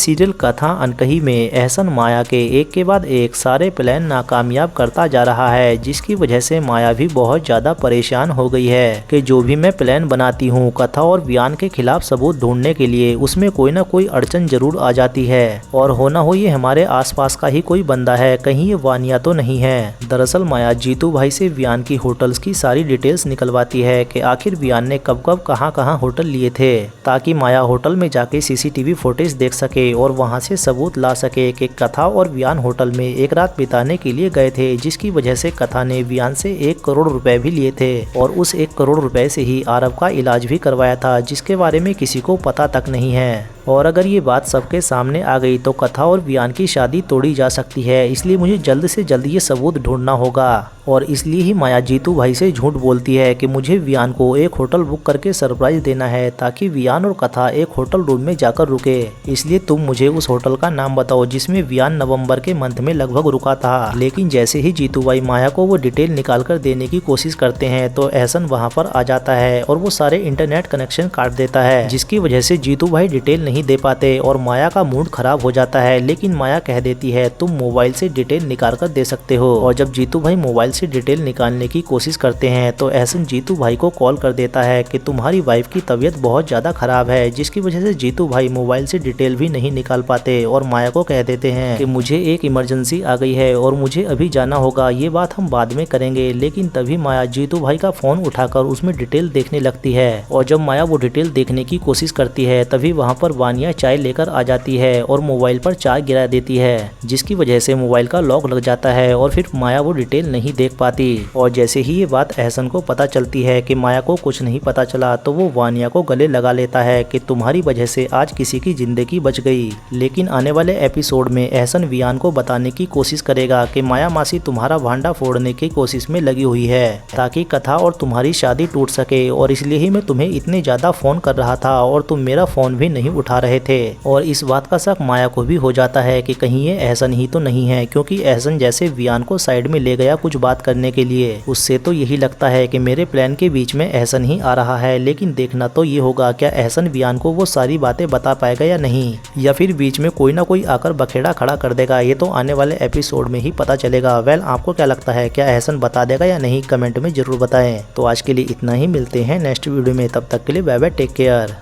Serial कथा अनकही में एहसन माया के एक के बाद एक सारे प्लान नाकामयाब करता जा रहा है, जिसकी वजह से माया भी बहुत ज्यादा परेशान हो गई है कि जो भी मैं प्लान बनाती हूँ कथा और वियान के खिलाफ सबूत ढूंढने के लिए उसमें कोई ना कोई अड़चन जरूर आ जाती है। और हो ना हो ये हमारे आसपास का ही कोई बंदा है, कहीं ये वानिया तो नहीं है। दरअसल माया जीतू भाई से वियान की होटल्स की सारी डिटेल्स निकलवाती है कि आखिर वियान ने कब कब कहाँ होटल लिए थे, ताकि माया होटल में जाके सीसीटीवी फुटेज देख सके और वहां से सबूत ला सके कि कथा और वियान होटल में एक रात बिताने के लिए गए थे, जिसकी वजह से कथा ने वियान से 1 करोड़ रुपए भी लिए थे और उस 1 करोड़ रुपए से ही आरव का इलाज भी करवाया था, जिसके बारे में किसी को पता तक नहीं है। और अगर ये बात सबके सामने आ गई तो कथा और वियान की शादी तोड़ी जा सकती है, इसलिए मुझे जल्द से जल्द ये सबूत ढूंढना होगा। और इसलिए ही माया जीतू भाई से झूठ बोलती है कि मुझे वियान को एक होटल बुक करके सरप्राइज देना है, ताकि वियान और कथा एक होटल रूम में जाकर रुके। इसलिए तुम मुझे उस होटल का नाम बताओ जिसमें वियान नवंबर के मंथ में लगभग रुका था। लेकिन जैसे ही जीतू भाई माया को वो डिटेल निकाल कर देने की कोशिश करते हैं तो एहसन वहाँ पर आ जाता है और वो सारे इंटरनेट कनेक्शन काट देता है, जिसकी वजह से जीतू भाई डिटेल नहीं दे पाते और माया का मूड खराब हो जाता है। लेकिन माया कह देती है तुम मोबाइल से डिटेल निकाल कर दे सकते हो। और जब जीतू भाई मोबाइल से डिटेल निकालने की कोशिश करते हैं तो एहसन जीतू भाई को कॉल कर देता है कि तुम्हारी वाइफ की तबीयत बहुत ज्यादा खराब है, जिसकी वजह से जीतू भाई मोबाइल से डिटेल भी नहीं निकाल पाते और माया को कह देते हैं कि मुझे एक इमरजेंसी आ गई है और मुझे अभी जाना होगा, ये बात हम बाद में करेंगे। लेकिन तभी माया जीतू भाई का फोन उठाकर उसमें डिटेल देखने लगती है और जब माया वो डिटेल देखने की कोशिश करती है तभी वहाँ पर वानिया चाय लेकर आ जाती है और मोबाइल पर चाय गिरा देती है, जिसकी वजह से मोबाइल का लॉक लग जाता है और फिर माया वो डिटेल नहीं देख पाती। और जैसे ही ये बात एहसन को पता चलती है कि माया को कुछ नहीं पता चला तो वो वानिया को गले लगा लेता है कि तुम्हारी वजह से आज किसी की जिंदगी बच गई। लेकिन आने वाले एपिसोड में एहसन वियान को बताने की कोशिश करेगा कि माया मासी तुम्हारा भांडा फोड़ने की कोशिश में लगी हुई है ताकि कथा और तुम्हारी शादी टूट सके, और इसलिए ही मैं तुम्हें इतने ज्यादा फोन कर रहा था और तुम मेरा फोन भी नहीं उठा रहे थे। और इस बात का शक माया को भी हो जाता है कि कहीं ये एहसन ही तो नहीं है, क्योंकि एहसन जैसे वियान को साइड में ले गया कुछ बात करने के लिए, उससे तो यही लगता है कि मेरे प्लान के बीच में एहसन ही आ रहा है। लेकिन देखना तो ये होगा क्या एहसन वियान को वो सारी बातें बता पाएगा या नहीं, या फिर बीच में कोई ना कोई आकर बखेड़ा खड़ा कर देगा। ये तो आने वाले एपिसोड में ही पता चलेगा। वेल, आपको क्या लगता है, क्या एहसन बता देगा या नहीं, कमेंट में जरूर बताएं। तो आज के लिए इतना ही, मिलते हैं नेक्स्ट वीडियो में, तब तक के लिए बाय बाय, टेक केयर।